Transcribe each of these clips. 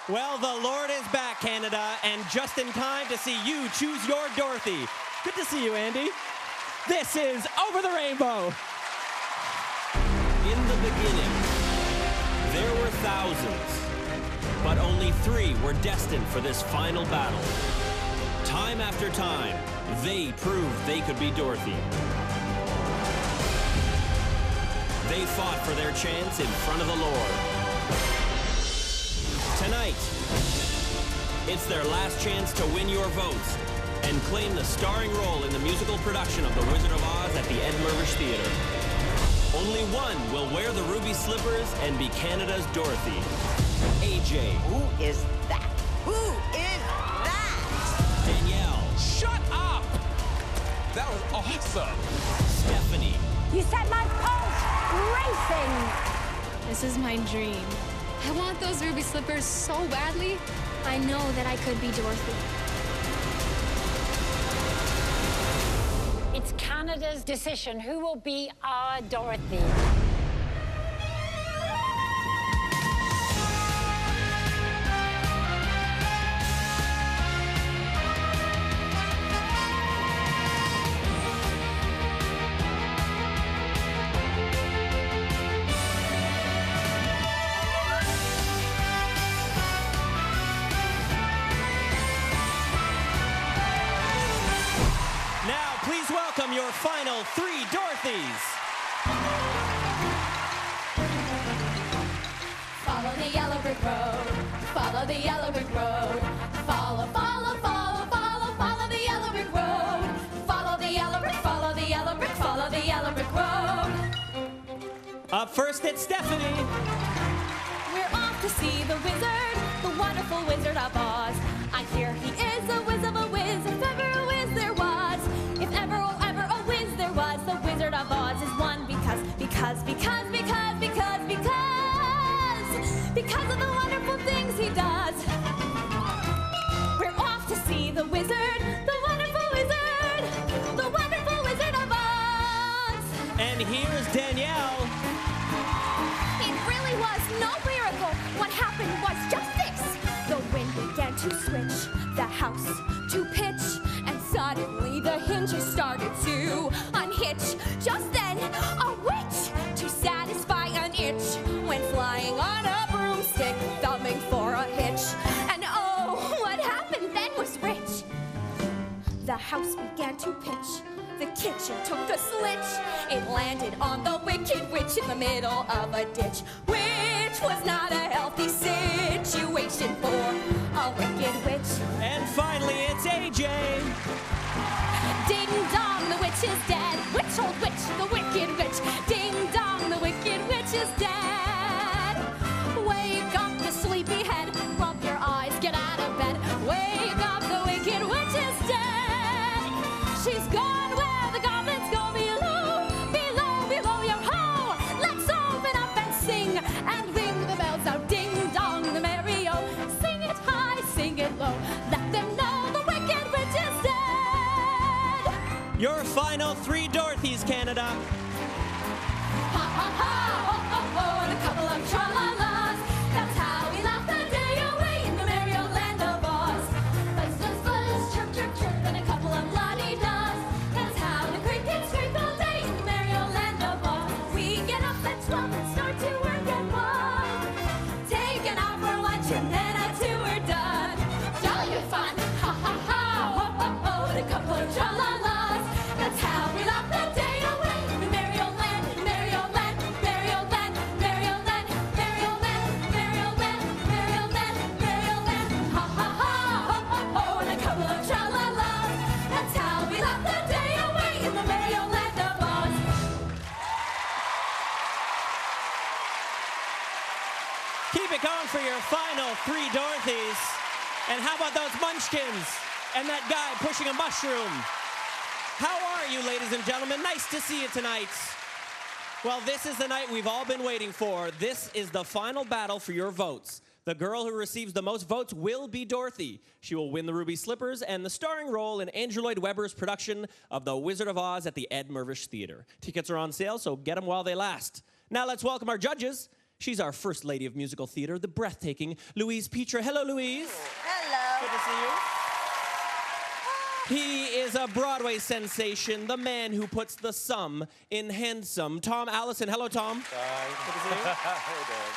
Well, the Lord is back, Canada, and just in time to see you choose your Dorothy. Good to see you, Andy. This is Over the Rainbow. In the beginning, there were thousands, but only 3 were destined for this final battle. Time after time, they proved they could be Dorothy. They fought for their chance in front of the Lord. Tonight, it's their last chance to win your votes and claim the starring role in the musical production of The Wizard of Oz at the Ed Mirvish Theatre. Only one will wear the ruby slippers and be Canada's Dorothy. AJ. Who is that? Who is that? Danielle. Shut up! That was awesome. Stephanie. You set my pulse racing. This is my dream. I want those ruby slippers so badly. I know that I could be Dorothy. It's Canada's decision who will be our Dorothy. Please welcome your final 3 Dorothys. Follow the yellow brick road. Follow the yellow brick road. Follow, follow, follow, follow, follow the yellow brick road. Follow the yellow brick, follow the yellow brick, follow the yellow brick road. Up first, it's Stephanie. We're off to see the wizard, the wonderful Wizard of Oz. I hear he is a whiz of a whiz, if ever a whiz there was. If ever, oh ever a whiz there was, the Wizard of Oz is one because of the wonderful things he does. We're off to see the wizard, the wonderful Wizard of Oz. And here's Danielle. It really was no miracle. What happened was just this. The wind began to switch, the house to pitch, and suddenly the hinges started to unhitch. Just then, a witch, to satisfy an itch, went flying on a broomstick, thumbing for a hitch. And oh, what happened then was rich. The house began to pitch. The kitchen took a slitch. It landed on the wicked witch in the middle of a ditch, which was not a healthy situation for a wicked witch. And finally, it's AJ. Ding dong, the witch is dead. Witch, old witch, the wicked witch. Ding dong, the wicked witch is dead. Wake up, the sleepyhead. Rub your eyes, get out of bed. Wake up, the wicked witch is dead. She's gone where the goblins go below, below, below your hole. Let's open up and sing and ring the bells out. Ding dong, the merry-o. Sing it high, sing it low. Let them know the wicked witch is dead. Your final 3 Dorothys, Canada. Ha ha ha, ho ho ho, and a couple of tra-la-las. That's how we laugh the day away in the merry old land of Oz. Buzz, buzz, buzz, chirp, chirp, chirp, and a couple of la-dee-das. That's how the crickets scrape all day in the merry old land of Oz. We get up at 12 and start to work at 1. Taking out for lunch and then at 2 we're done. Jolly good fun, ha ha ha, ho ho ho, and a couple of tra-la-las. That's how we laugh the day away in the merry old land, merry old land, merry old land, merry old land, merry old land, merry old land, merry old land, merry old land. Ha ha ha, ho ho ho, and a couple of tra-la-las. That's how we laugh the day away in the merry old land of Oz. Keep it going for your final 3 Dorothys. And how about those munchkins and that guy pushing a mushroom? How are you, ladies and gentlemen? Nice to see you tonight. Well, this is the night we've all been waiting for. This is the final battle for your votes. The girl who receives the most votes will be Dorothy. She will win the ruby slippers and the starring role in Andrew Lloyd Webber's production of The Wizard of Oz at the Ed Mirvish Theatre. Tickets are on sale, so get them while they last. Now let's welcome our judges. She's our First Lady of Musical Theater, the breathtaking Louise Petra. Hello, Louise. Hello. Good to see you. He is a Broadway sensation, the man who puts the sum in handsome. Tom Allison. Hello, Tom. Hi. Good to see you. Hey, Dad.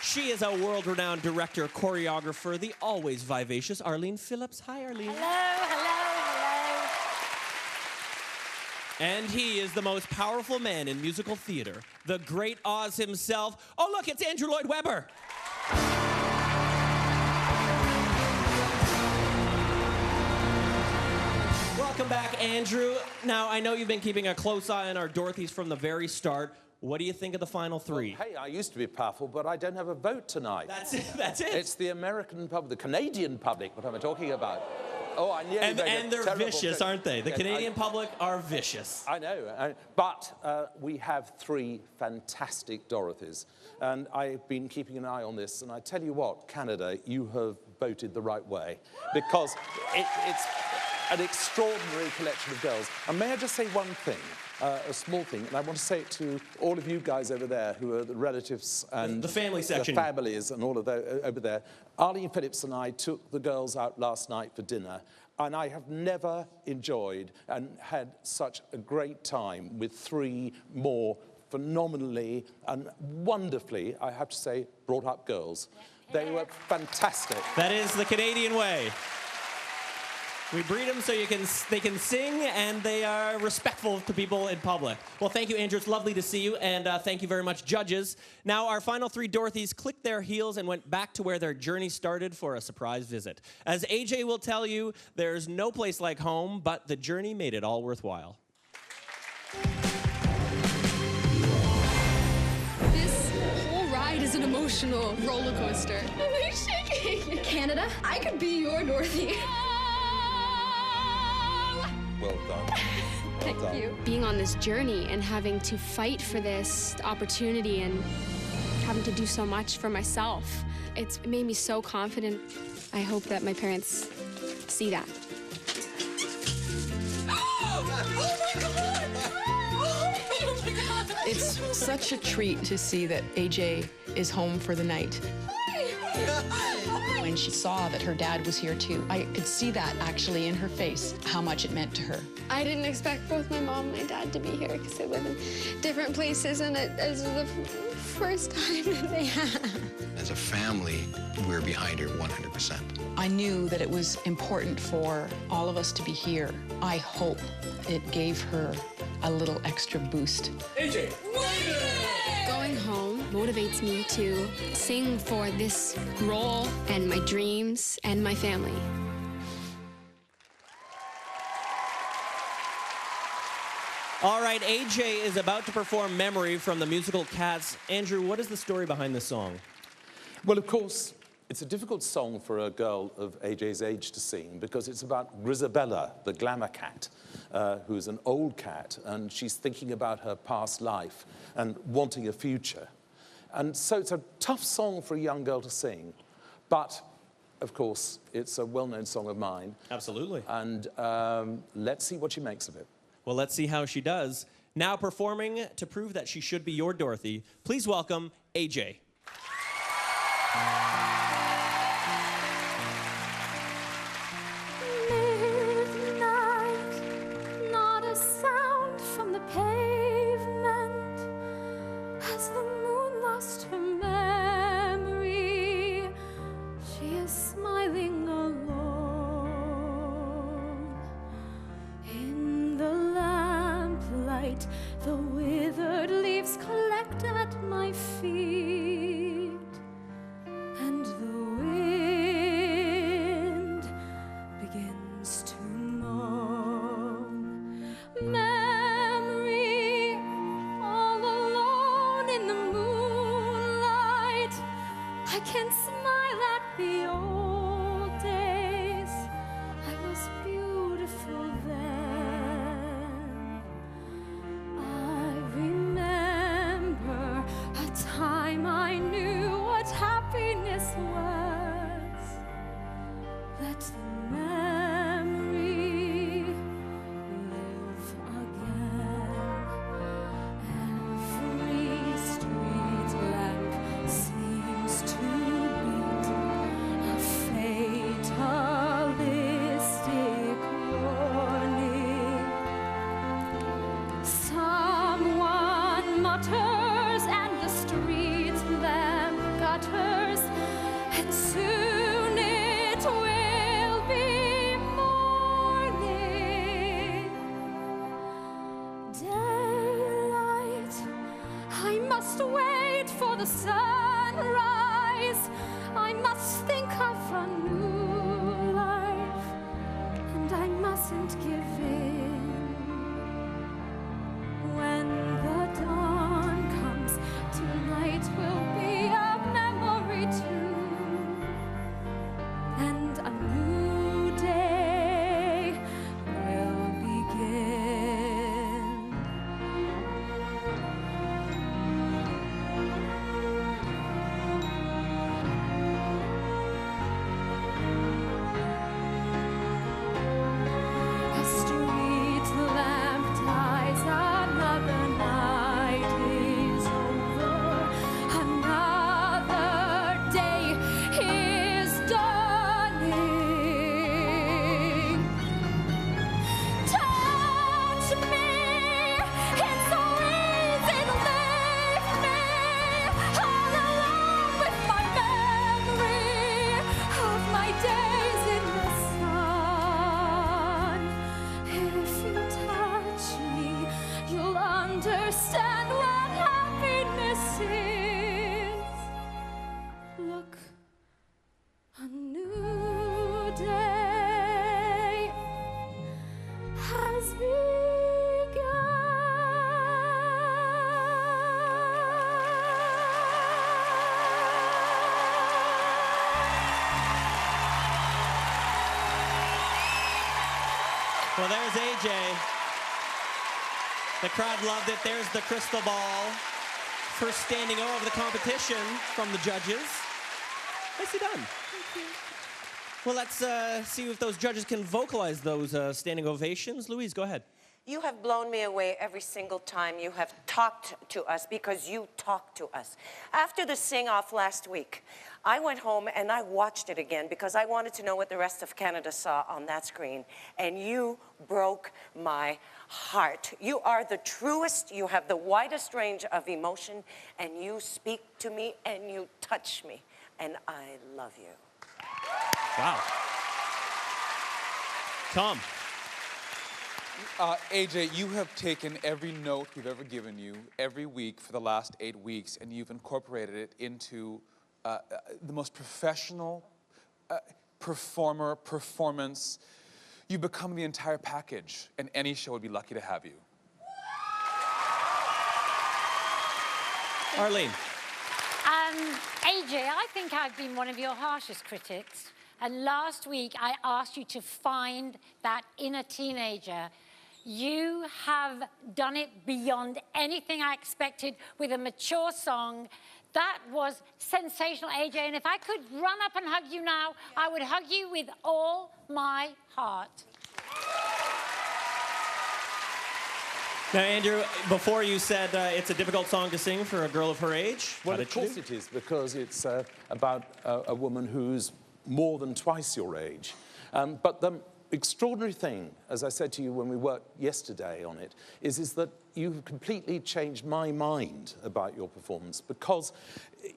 She is a world-renowned director, choreographer, the always vivacious Arlene Phillips. Hi, Arlene. Hello, hello, hello. And he is the most powerful man in musical theater, the great Oz himself. Oh, look, it's Andrew Lloyd Webber. Welcome back, Andrew. Now, I know you've been keeping a close eye on our Dorothys from the very start. What do you think of the final three? Well, hey, I used to be powerful, but I don't have a vote tonight. That's it. That's it. It's the American public, the Canadian public, what am I talking about? Oh, I nearly and made a they're terrible vicious, thing. aren't they? The Yes, Canadian public are vicious. I know, but we have three fantastic Dorothys, and I've been keeping an eye on this, and I tell you what, Canada, you have voted the right way, because it's an extraordinary collection of girls. And may I just say one thing, a small thing, and I want to say it to all of you guys over there who are the relatives and the family section, the families and all of those over there. Arlene Phillips and I took the girls out last night for dinner, and I have never enjoyed and had such a great time with three more phenomenally and wonderfully, I have to say, brought up girls. They were fantastic. That is the Canadian way. We breed them so they can sing, and they are respectful to people in public. Well, thank you, Andrew. It's lovely to see you, and thank you very much, judges. Now, our final three Dorothys clicked their heels and went back to where their journey started for a surprise visit. As AJ will tell you, there's no place like home, but the journey made it all worthwhile. This whole ride is an emotional roller coaster. I'm shaking. Canada, I could be your Dorothy. Well done. Thank you. Being on this journey and having to fight for this opportunity and having to do so much for myself, it's made me so confident. I hope that my parents see that. Oh my God! Oh my God! It's such a treat to see that AJ is home for the night. When she saw that her dad was here too, I could see that actually in her face, how much it meant to her. I didn't expect both my mom and my dad to be here because they live in different places, and it is the first time that they have. As a family, we're behind her 100%. I knew that it was important for all of us to be here. I hope it gave her a little extra boost. AJ! Going home motivates me to sing for this role and my dreams and my family. All right, AJ is about to perform Memory from the musical Cats. Andrew, what is the story behind this song? Well, of course, it's a difficult song for a girl of AJ's age to sing because it's about Grisabella, the glamour cat, who's an old cat, and she's thinking about her past life and wanting a future. And so it's a tough song for a young girl to sing, but of course, it's a well-known song of mine. Absolutely. And let's see what she makes of it. Well, let's see how she does. Now performing to prove that she should be your Dorothy, please welcome AJ. Midnight, not a sound from the pavement as the moon lost her memory. She is smiling alone in the lamplight. The withered leaves collect at my feet, and the wind begins to moan. Memory, all alone in the moonlight, I can smile at the old days. I was beautiful then. I remember a time I knew what happiness was. Let the memory live again. Every street the sunrise. I must think of a new life, and I mustn't give in. When the dawn comes, tonight will be a memory too, and a new day will begin. A street lamp dies, another night is over, another day is dawning. Touch me, it's so easy to leave me all alone with my memory of my days in the sun. If you touch me, you'll understand what happiness is. Look, a new day has Well, there's AJ. The crowd loved it. There's the crystal ball. First standing O of the competition from the judges. Nicely done. Well, let's see if those judges can vocalize those standing ovations. Louise, go ahead. You have blown me away every single time you have talked to us, because you talk to us. After the sing-off last week, I went home and I watched it again because I wanted to know what the rest of Canada saw on that screen. And you broke my heart. You are the truest, you have the widest range of emotion, and you speak to me and you touch me. And I love you. Wow. Tom. AJ, you have taken every note we've ever given you every week for the last 8 weeks, and you've incorporated it into the most professional performance. You've become the entire package, and any show would be lucky to have you. Arlene. AJ, I think I've been one of your harshest critics. And last week, I asked you to find that inner teenager. You have done it beyond anything I expected with a mature song. That was sensational, AJ. And if I could run up and hug you now, I would hug you with all my heart. Now, Andrew, before you said it's a difficult song to sing for a girl of her age. Well, of course it is, because it's about a woman who's more than twice your age. But the extraordinary thing, as I said to you when we worked yesterday on it, is that you've completely changed my mind about your performance, because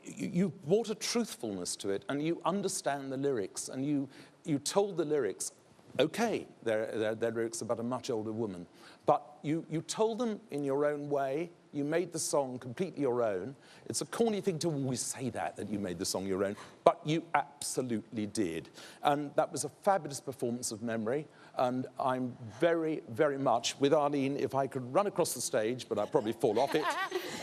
you brought a truthfulness to it, and you understand the lyrics, and you told the lyrics, okay, they're lyrics about a much older woman, but you told them in your own way. You made the song completely your own. It's a corny thing to always say that you made the song your own, but you absolutely did. And that was a fabulous performance of Memory, and I'm very, very much, with Arlene, if I could run across the stage, but I'd probably fall off it,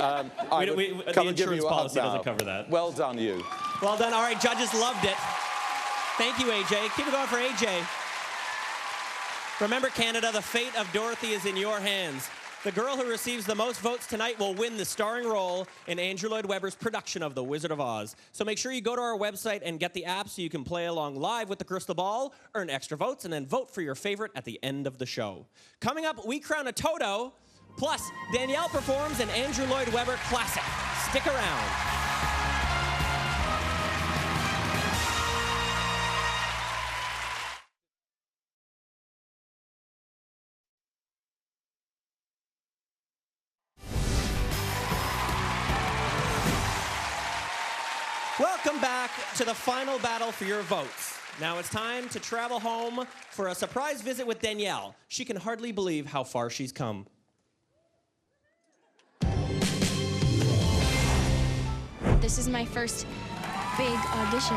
I would come and give you a hug now. Doesn't cover that. Well done, you. Well done. All right, judges loved it. Thank you, AJ. Keep it going for AJ. Remember, Canada, the fate of Dorothy is in your hands. The girl who receives the most votes tonight will win the starring role in Andrew Lloyd Webber's production of The Wizard of Oz. So make sure you go to our website and get the app so you can play along live with the crystal ball, earn extra votes, and then vote for your favorite at the end of the show. Coming up, we crown a Toto, plus Danielle performs an Andrew Lloyd Webber classic. Stick around. Welcome back to the final battle for your votes. Now it's time to travel home for a surprise visit with Danielle. She can hardly believe how far she's come. This is my first big audition.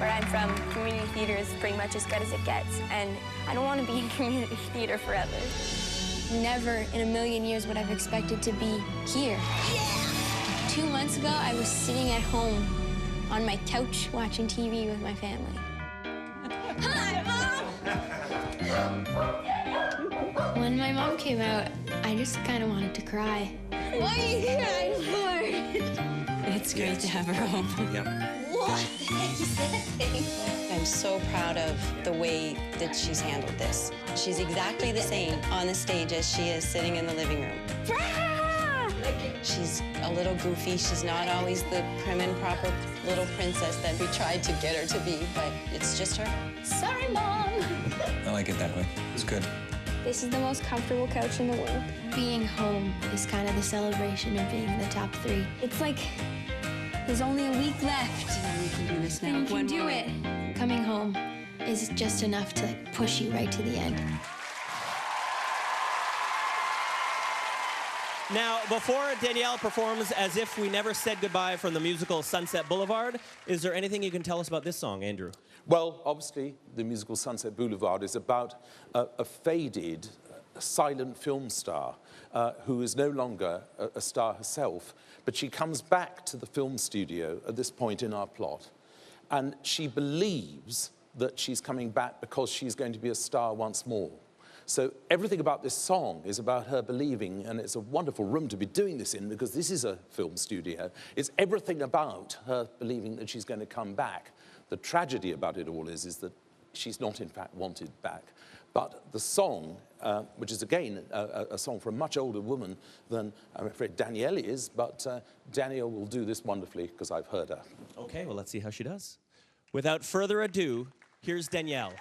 Where I'm from, community theater is pretty much as good as it gets, and I don't want to be in community theater forever. Never in a million years would I've expected to be here. Yeah! 2 months ago, I was sitting at home on my couch watching TV with my family. Hi, Mom! When my mom came out, I just kind of wanted to cry. What are you crying for? It's great to have her home. What is that thing? I'm so proud of the way that she's handled this. She's exactly the same on the stage as she is sitting in the living room. She's a little goofy. She's not always the prim and proper little princess that we tried to get her to be, but it's just her. Sorry, Mom. I like it that way. It's good. This is the most comfortable couch in the world. Being home is kind of the celebration of being in the top 3. It's like there's only a week left. Yeah, we can do this now. And you can do it. Coming home is just enough to push you right to the end. Now, before Danielle performs As If We Never Said Goodbye from the musical Sunset Boulevard, is there anything you can tell us about this song, Andrew? Well, obviously, the musical Sunset Boulevard is about a faded, silent film star who is no longer a star herself, but she comes back to the film studio at this point in our plot, and she believes that she's coming back because she's going to be a star once more. So everything about this song is about her believing, and it's a wonderful room to be doing this in because this is a film studio. It's everything about her believing that she's going to come back. The tragedy about it all is that she's not in fact wanted back. But the song, which is again a song for a much older woman than I'm afraid Danielle is, but Danielle will do this wonderfully because I've heard her. Okay, well, let's see how she does. Without further ado, here's Danielle.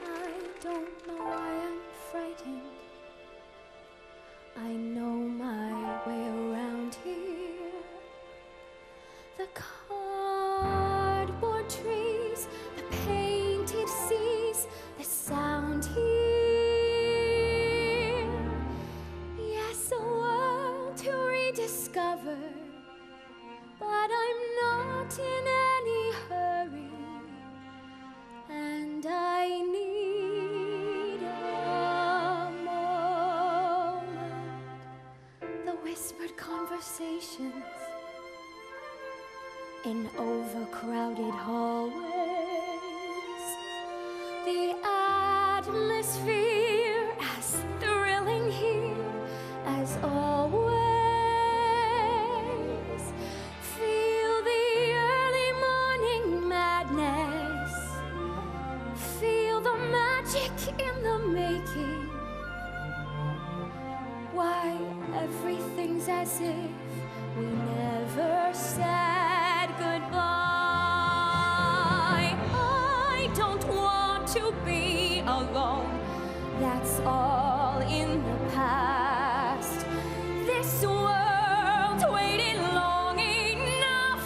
I don't know why I'm frightened. I know my way around here. The cardboard trees, the painted seas, the sound here. Yes, a world to rediscover, but I'm not in any hurry, and I need a moment. The whispered conversations in overcrowded hallways, the atmosphere as thrilling here as always. Feel the early morning madness, feel the magic in the making. Why, everything's as if we never said goodbye. I don't want to be alone. That's all in the past. This world's waited long enough.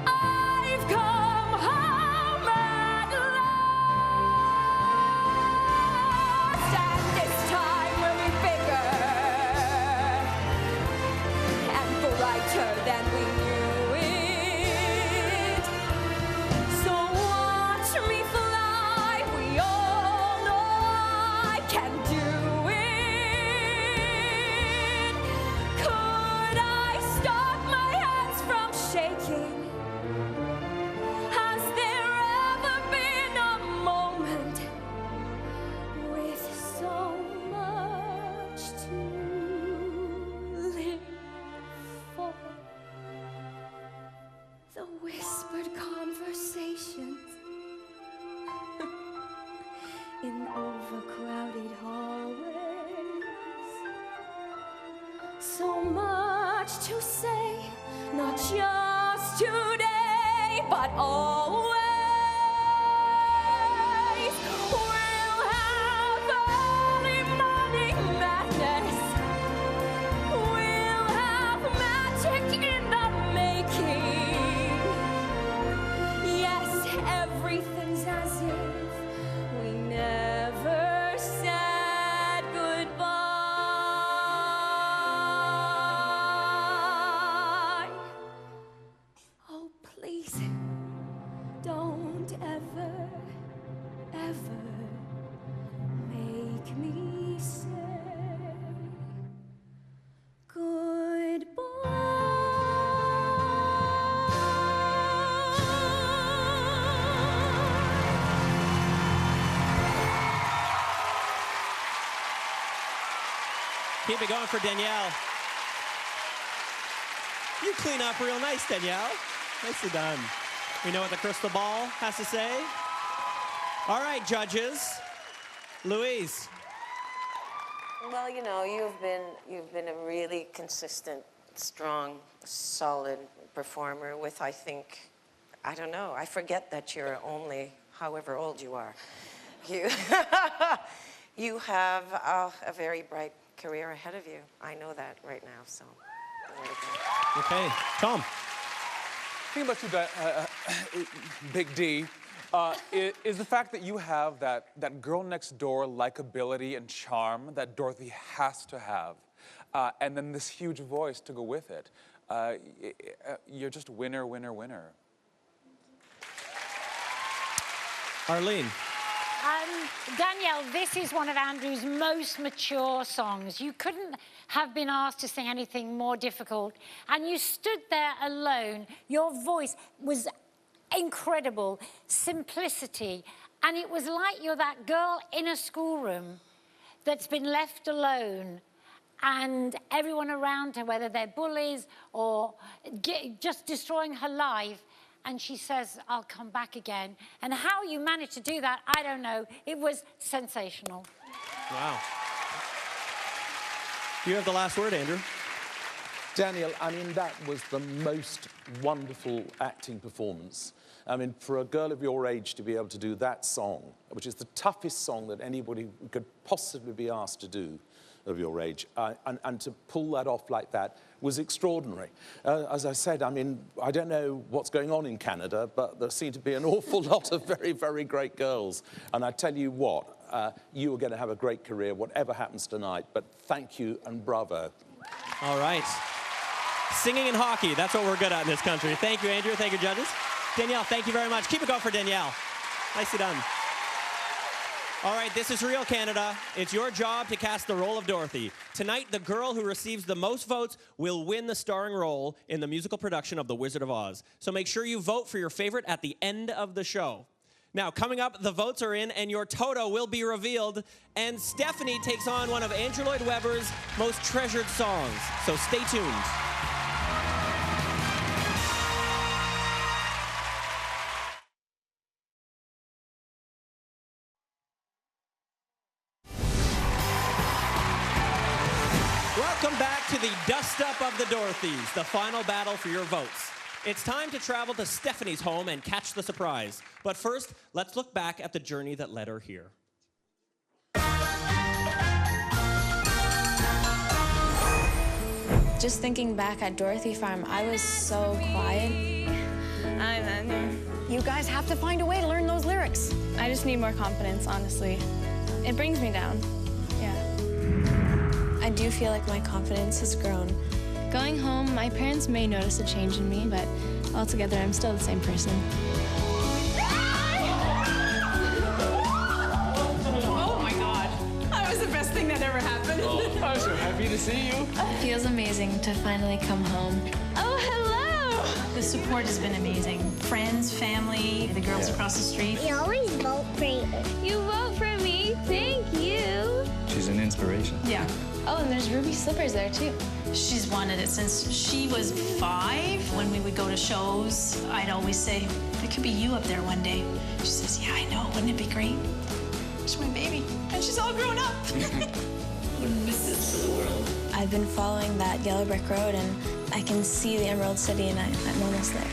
I've come home at last, and this time will be bigger and brighter than we knew it. So watch me fly. We all know I can do it. Could I stop my hands from shaking? Has there ever been a moment with so much to live for? The whispered conversations in overcrowded hallways. So much to say, not just today, but always. We'll have early morning madness. We'll have magic in the making. Yes, everything's as if we never Keep it going for Danielle. You clean up real nice, Danielle. Nicely done. We know what the crystal ball has to say. All right, judges. Louise. Well, you know, you've been a really consistent, strong, solid performer with, I think, I don't know, I forget that you're only however old you are. You have a very bright career ahead of you. I know that right now, so. Okay, Tom. The thing about you, Big D, is the fact that you have that girl next door likability and charm that Dorothy has to have, and then this huge voice to go with it. You're just winner, winner, winner. Arlene. Danielle, this is one of Andrew's most mature songs. You couldn't have been asked to sing anything more difficult. And you stood there alone. Your voice was incredible, simplicity. And it was like you're that girl in a schoolroom that's been left alone and everyone around her, whether they're bullies or just destroying her life, and she says, I'll come back again. And how you managed to do that, I don't know. It was sensational. Wow. You have the last word, Andrew. Daniel, I mean, that was the most wonderful acting performance. I mean, for a girl of your age to be able to do that song, which is the toughest song that anybody could possibly be asked to do of your age, and to pull that off like that was extraordinary. As I said, I mean, I don't know what's going on in Canada, but there seem to be an awful lot of very, very great girls. And I tell you what, you are going to have a great career, whatever happens tonight. But thank you and bravo. All right. Singing and hockey, that's what we're good at in this country. Thank you, Andrew. Thank you, judges. Danielle, thank you very much. Keep it going for Danielle. Nicely done. All right, this is Real Canada. It's your job to cast the role of Dorothy. Tonight, the girl who receives the most votes will win the starring role in the musical production of The Wizard of Oz. So make sure you vote for your favorite at the end of the show. Now, coming up, the votes are in and your Toto will be revealed. And Stephanie takes on one of Andrew Lloyd Webber's most treasured songs. So stay tuned. Welcome back to the dust-up of the Dorothys, the final battle for your votes. It's time to travel to Stephanie's home and catch the surprise. But first, let's look back at the journey that led her here. Just thinking back at Dorothy Farm, I was so quiet. You guys have to find a way to learn those lyrics. I just need more confidence, honestly. It brings me down. Yeah. I do feel like my confidence has grown. Going home, my parents may notice a change in me, but altogether, I'm still the same person. Oh my God. That was the best thing that ever happened. Oh, I'm so happy to see you. It feels amazing to finally come home. Oh, hello. The support has been amazing. Friends, family, the girls across the street. You always vote for you. You vote for me. Thank you. She's an inspiration. Yeah. Oh, and there's ruby slippers there, too. She's wanted it since she was 5. When we would go to shows, I'd always say, it could be you up there one day. She says, yeah, I know. Wouldn't it be great? She's my baby. And she's all grown up. Wouldn't miss this for the world. I've been following that yellow brick road, and I can see the Emerald City, and I'm almost there.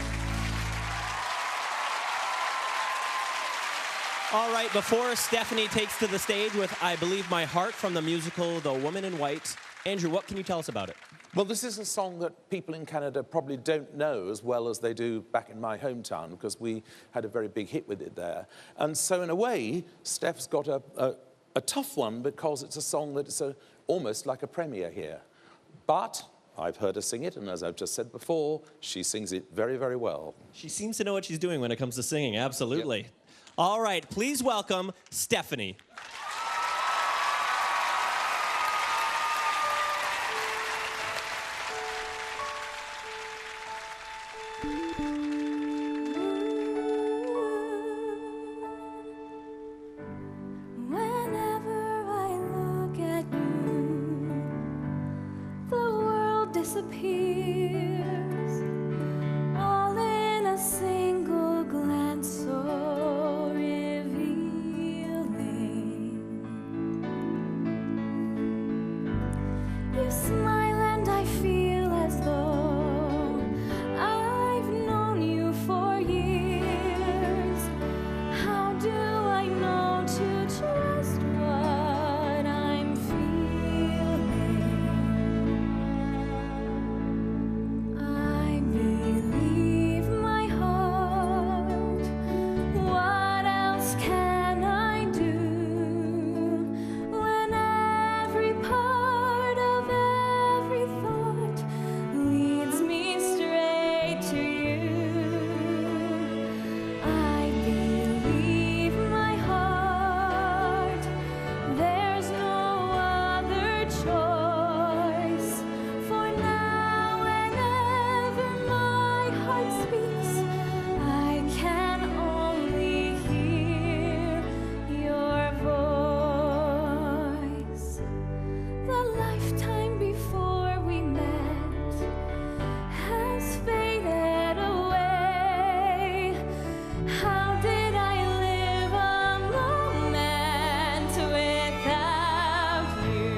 All right, before Stephanie takes to the stage with I Believe My Heart from the musical The Woman in White, Andrew, what can you tell us about it? Well, this is a song that people in Canada probably don't know as well as they do back in my hometown, because we had a very big hit with it there. And so in a way, Steph's got a tough one, because it's a song that's almost like a premiere here. But I've heard her sing it, and as I've just said before, she sings it very, very well. She seems to know what she's doing when it comes to singing, absolutely. Yep. All right, please welcome Stephanie. Whenever I look at you, disappears, all in a single glance so revealing. You smile and I feel as though I've known you for years. How do I know to trust what I'm feeling? I believe my heart. What else can I do when every part of every thought leads me straight to you? I believe my heart. There's no other choice. For now, whenever my heart speaks, I can only hear your voice. The lifetime before we met has faded away. How did I live a moment without you?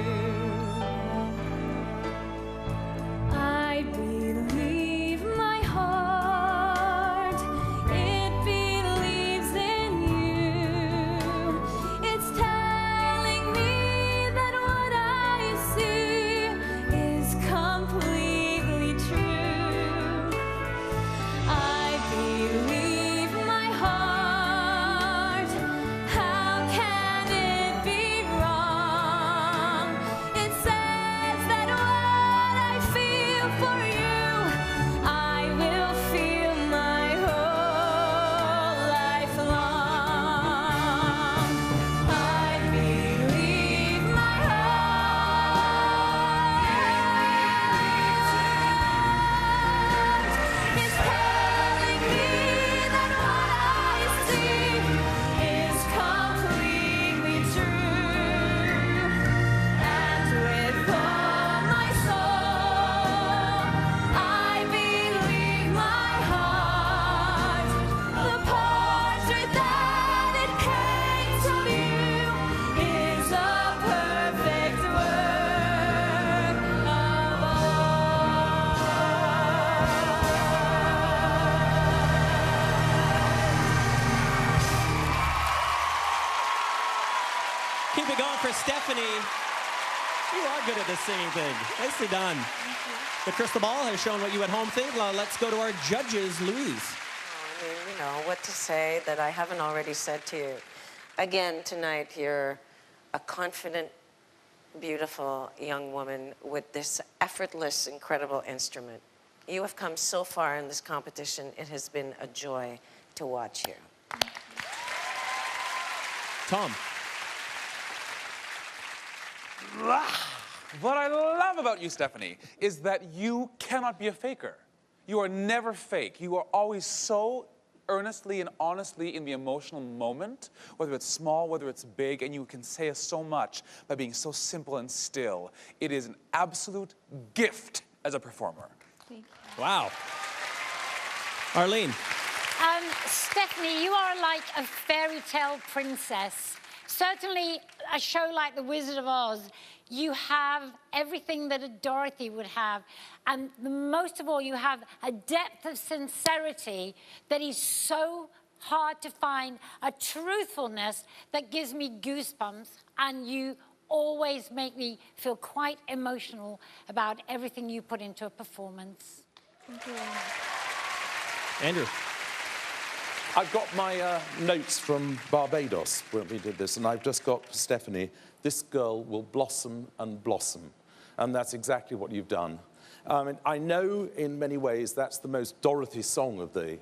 I believe my heart. It believes in you. It's telling me that what I see is completely true. I believe my heart. How can it be wrong? It says that what I feel for you, I will feel my whole life long. I believe my heart is telling me that what I see is completely true. And with all my soul, I believe my heart. The portrait that it paints of you is a perfect work of Keep it going for Stephanie. You are good at this singing thing. Nicely done. The crystal ball has shown what you at home think. Now let's go to our judges, Louise. I mean, you know, what to say that I haven't already said to you. Again, tonight, you're a confident, beautiful young woman with this effortless, incredible instrument. You have come so far in this competition. It has been a joy to watch you. Tom. What I love about you, Stephanie, is that you cannot be a faker. You are never fake. You are always so earnestly and honestly in the emotional moment, whether it's small, whether it's big, and you can say so much by being so simple and still. It is an absolute gift as a performer. Wow. Arlene. Stephanie, you are like a fairy tale princess. Certainly, a show like The Wizard of Oz, you have everything that a Dorothy would have. And most of all, you have a depth of sincerity that is so hard to find, a truthfulness that gives me goosebumps. And you always make me feel quite emotional about everything you put into a performance. Thank you. Andrew. I've got my notes from Barbados when we did this, and I've just got Stephanie. This girl will blossom and blossom, and that's exactly what you've done. I know in many ways that's the most Dorothy song of the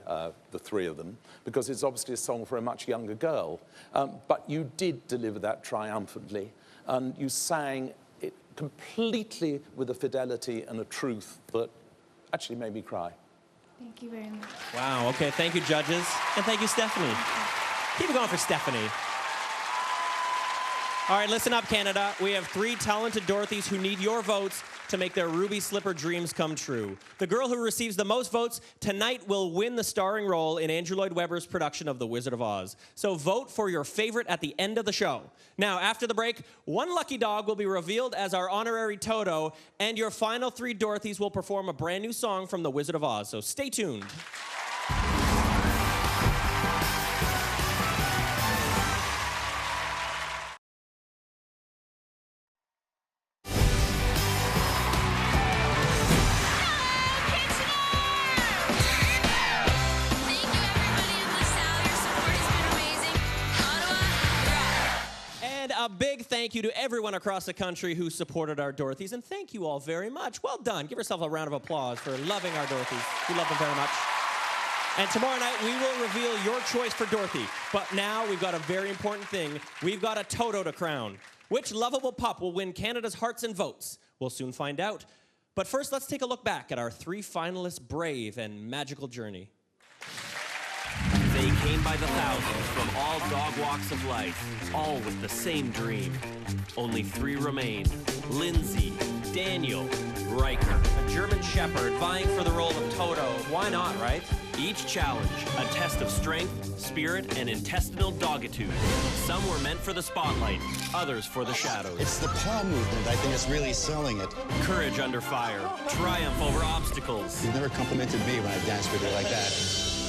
three of them, because it's obviously a song for a much younger girl. But you did deliver that triumphantly, and you sang it completely with a fidelity and a truth that actually made me cry. Thank you very much. Wow, okay, thank you, judges. And thank you, Stephanie. Keep it going for Stephanie. All right, listen up, Canada. We have 3 talented Dorothys who need your votes to make their ruby slipper dreams come true. The girl who receives the most votes tonight will win the starring role in Andrew Lloyd Webber's production of The Wizard of Oz. So vote for your favorite at the end of the show. Now, after the break, one lucky dog will be revealed as our honorary Toto, and your final 3 Dorothys will perform a brand new song from The Wizard of Oz. So stay tuned. A big thank you to everyone across the country who supported our Dorothys, and thank you all very much. Well done. Give yourself a round of applause for loving our Dorothys. We love them very much. And tomorrow night, we will reveal your choice for Dorothy. But now we've got a very important thing. We've got a Toto to crown. Which lovable pup will win Canada's hearts and votes? We'll soon find out. But first, let's take a look back at our 3 finalists' brave and magical journey. They came by the thousands from all dog walks of life, all with the same dream. Only 3 remain: Lindsay, Daniel, Riker. A German Shepherd vying for the role of Toto. Why not, right? Each challenge, a test of strength, spirit, and intestinal dogitude. Some were meant for the spotlight, others for the shadows. It's the paw movement, I think, that's really selling it. Courage under fire, triumph over obstacles. You've never complimented me when I've danced with you like that.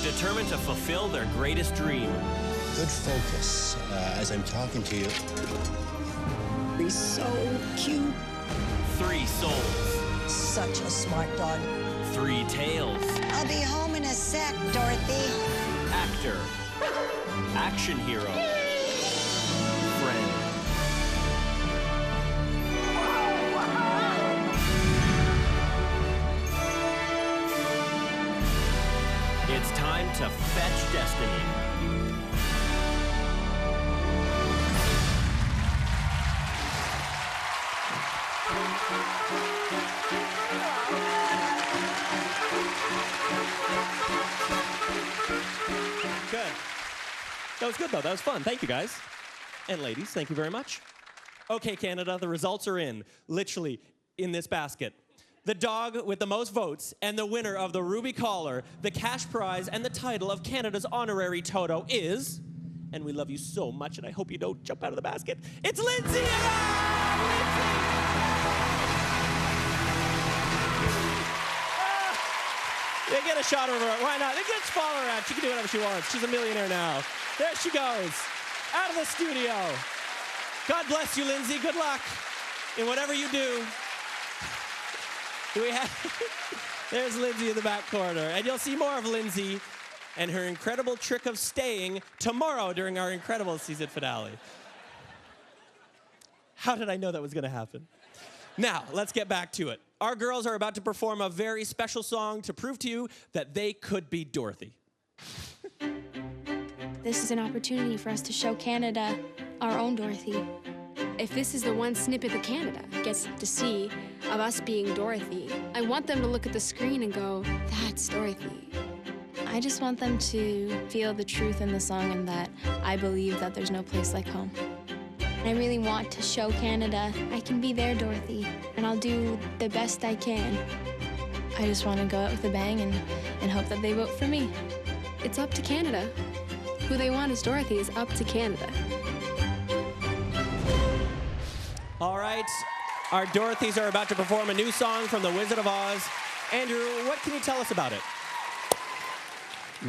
Determined to fulfill their greatest dream. Good focus as I'm talking to you. He's so cute. 3 souls. Such a smart dog. 3 tails. I'll be home in a sec, Dorothy. Actor. Action hero. Friend. It's time to fetch destiny. Good. That was good, though. That was fun. Thank you, guys. And ladies, thank you very much. Okay, Canada, the results are in. Literally, in this basket. The dog with the most votes and the winner of the Ruby Collar, the cash prize, and the title of Canada's honorary Toto is, and we love you so much, and I hope you don't jump out of the basket, it's Lindsay! Yeah, get a shot of her. Why not? Let's follow her out. She can do whatever she wants. She's a millionaire now. There she goes. Out of the studio. God bless you, Lindsay. Good luck in whatever you do. Do we have... There's Lindsay in the back corner. And you'll see more of Lindsay and her incredible trick of staying tomorrow during our incredible season finale. How did I know that was going to happen? Now, let's get back to it. Our girls are about to perform a very special song to prove to you that they could be Dorothy. This is an opportunity for us to show Canada our own Dorothy. If this is the one snippet that Canada gets to see of us being Dorothy, I want them to look at the screen and go, that's Dorothy. I just want them to feel the truth in the song and that I believe that there's no place like home. I really want to show Canada I can be their Dorothy, and I'll do the best I can. I just want to go out with a bang and hope that they vote for me. It's up to Canada. Who they want as Dorothy is up to Canada. All right, our Dorothys are about to perform a new song from The Wizard of Oz. Andrew, what can you tell us about it?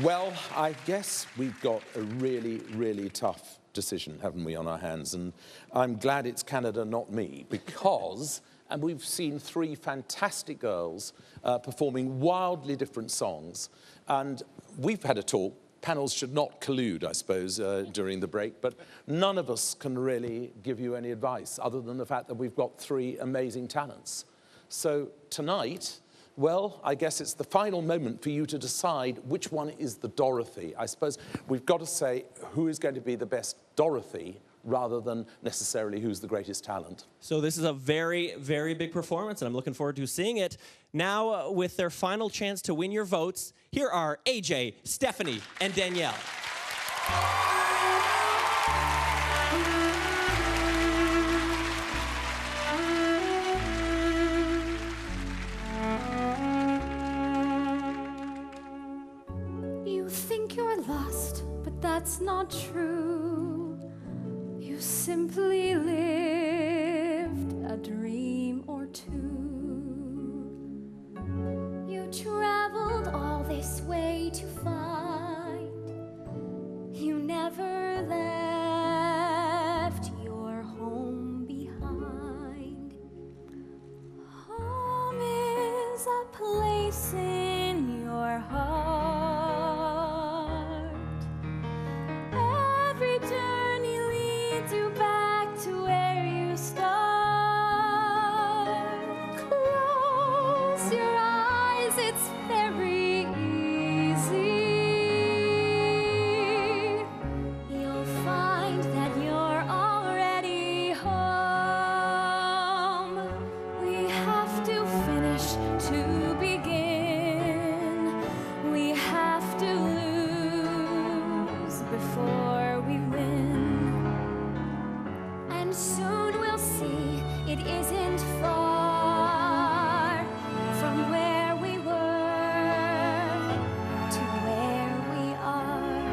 Well, I guess we've got a really, really tough decision, haven't we, on our hands? And I'm glad it's Canada, not me, because, and we've seen 3 fantastic girls performing wildly different songs. And we've had a talk. Panels should not collude, I suppose, during the break, but none of us can really give you any advice other than the fact that we've got 3 amazing talents. So tonight, well, I guess it's the final moment for you to decide which one is the Dorothy. I suppose we've got to say who is going to be the best Dorothy rather than necessarily who's the greatest talent. So this is a very, very big performance, and I'm looking forward to seeing it. Now, with their final chance to win your votes, here are AJ, Stephanie, and Danielle. that's not true. You simply lived a dream or two. You traveled all this way to find. You never left your home behind. Home is a place in your heart. Every journey leads you back to where you start. Close your eyes, it's very easy. You'll find that you're already home. We have to finish to begin. We have to lose before we win. And soon we'll see it isn't far from where we were to where we are.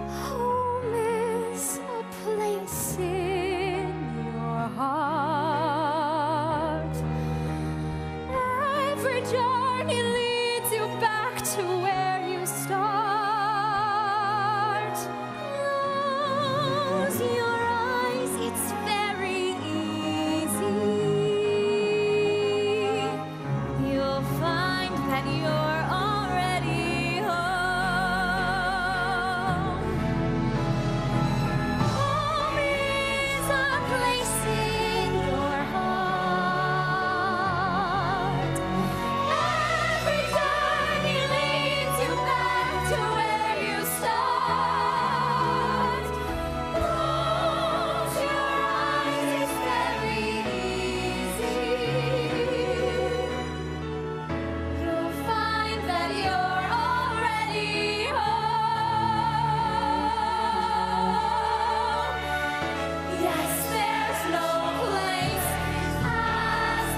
Home is a place in your heart. Every journey leads you back to where you start. Close your eyes, it's very easy. You'll find that you're already home. Home is a place in your heart. Every journey leads you back to where you start. Close your eyes, it's very easy. You'll find that you're already home. Yes, there's no place as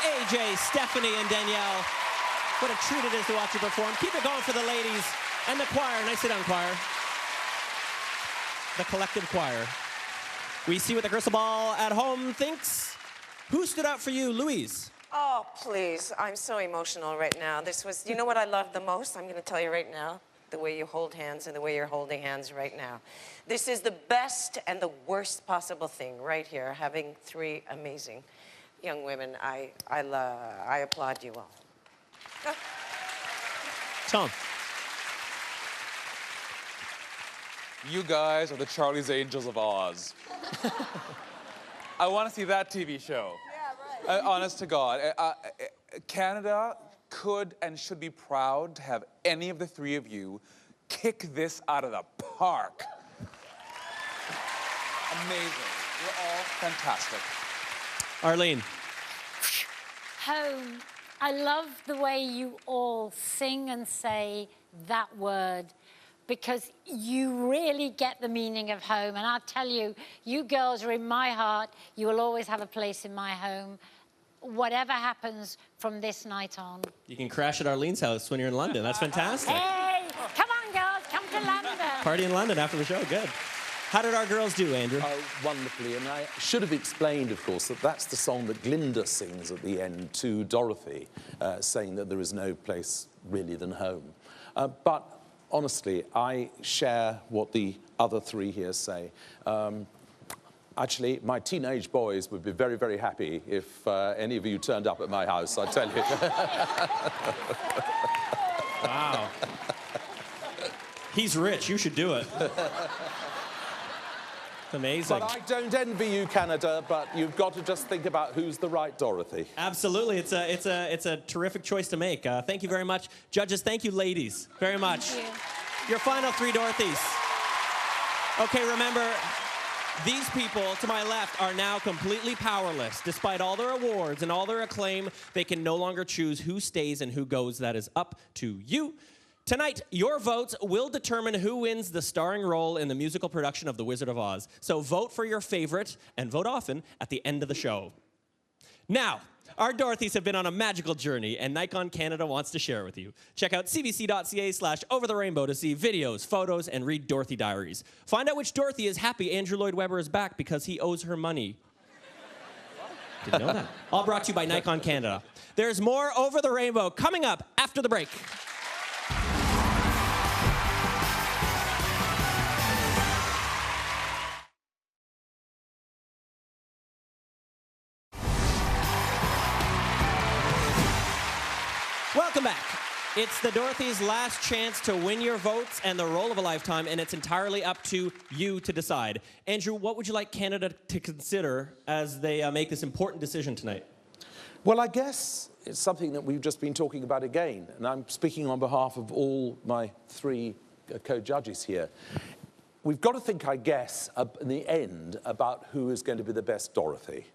AJ, Stephanie, and Danielle. What a treat it is to watch you perform. Keep it going for the ladies and the choir. Nice sit down, choir. The collective choir. We see what the crystal ball at home thinks. Who stood out for you, Louise? Oh, please. I'm so emotional right now. This was, you know what I love the most? I'm going to tell you right now. The way you hold hands and the way you're holding hands right now. This is the best and the worst possible thing right here, having three amazing young women. I applaud you all. Tom. You guys are the Charlie's Angels of Oz. I want to see that TV show. Yeah, right. Honest to God. Canada could and should be proud to have any of the three of you kick this out of the park. Amazing. You're all fantastic. Arlene. Home. I love the way you all sing and say that word, because you really get the meaning of home. And I'll tell you, you girls are in my heart. You will always have a place in my home, whatever happens from this night on. You can crash at Arlene's house when you're in London. That's fantastic. Hey, come on, girls, come to London. Party in London after the show, good. How did our girls do, Andrew? Wonderfully, and I should have explained, of course, that that's the song that Glinda sings at the end to Dorothy, saying that there is no place really than home. But honestly, I share what the other three here say. Actually, my teenage boys would be very, very happy if any of you turned up at my house, I tell you. Wow. He's rich, you should do it. Amazing. But I don't envy you, Canada, but you've got to just think about who's the right Dorothy. Absolutely, it's a terrific choice to make. Thank you very much. Judges, thank you, ladies, very much. Thank you. Your final three Dorothys. Okay, remember, these people to my left are now completely powerless. Despite all their awards and all their acclaim, they can no longer choose who stays and who goes. That is up to you. Tonight, your votes will determine who wins the starring role in the musical production of The Wizard of Oz. So vote for your favorite, and vote often, at the end of the show. Now, our Dorothys have been on a magical journey, and Nikon Canada wants to share it with you. Check out cbc.ca/overtherainbow to see videos, photos, and read Dorothy diaries. Find out which Dorothy is happy Andrew Lloyd Webber is back because he owes her money. Didn't know that. All brought to you by Nikon Canada. There's more Over the Rainbow coming up after the break. Welcome back. It's the Dorothy's last chance to win your votes and the role of a lifetime, and it's entirely up to you to decide. Andrew, what would you like Canada to consider as they make this important decision tonight? Well, I guess it's something that we've just been talking about again, and I'm speaking on behalf of all my three co-judges here. We've got to think, I guess, in the end, about who is going to be the best Dorothy.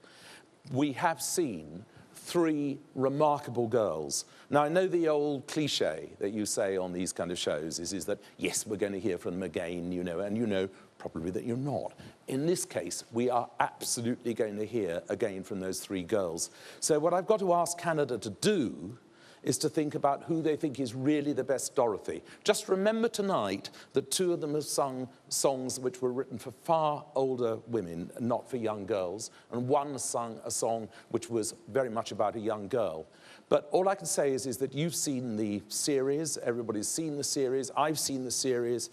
We have seen three remarkable girls. Now, I know the old cliche that you say on these kind of shows is that, yes, we're going to hear from them again, you know, and you know probably that you're not. In this case, we are absolutely going to hear again from those three girls. So what I've got to ask Canada to do is to think about who they think is really the best Dorothy. Just remember tonight that two of them have sung songs which were written for far older women, not for young girls, and one sung a song which was very much about a young girl. But all I can say is that you've seen the series, everybody's seen the series, I've seen the series.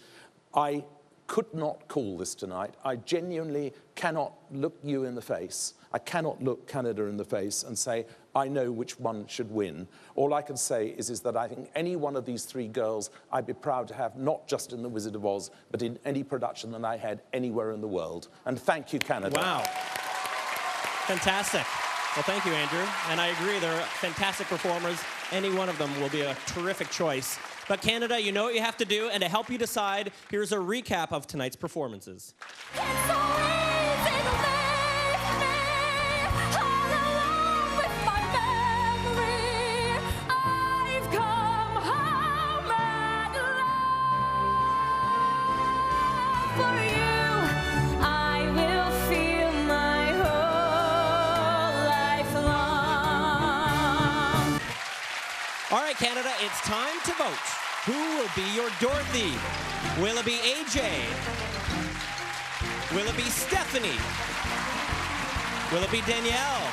I could not call this tonight. I genuinely cannot look you in the face. I cannot look Canada in the face and say, I know which one should win. All I can say is that I think any one of these three girls I'd be proud to have, not just in The Wizard of Oz, but in any production that I had anywhere in the world. And thank you, Canada. Wow. Fantastic. Well, thank you, Andrew. And I agree, they're fantastic performers. Any one of them will be a terrific choice. But Canada, you know what you have to do, and to help you decide, here's a recap of tonight's performances. All right, Canada, it's time to vote. Who will be your Dorothy? Will it be AJ? Will it be Stephanie? Will it be Danielle?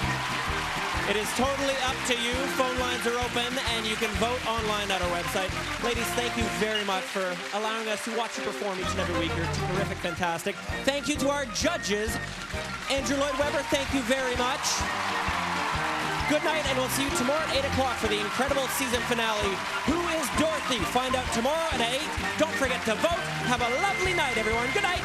It is totally up to you. Phone lines are open, and you can vote online at our website. Ladies, thank you very much for allowing us to watch you perform each and every week. You're terrific, fantastic. Thank you to our judges. Andrew Lloyd Webber, thank you very much. Good night, and we'll see you tomorrow at 8 o'clock for the incredible season finale. Who is Dorothy? Find out tomorrow at 8. Don't forget to vote. Have a lovely night, everyone. Good night.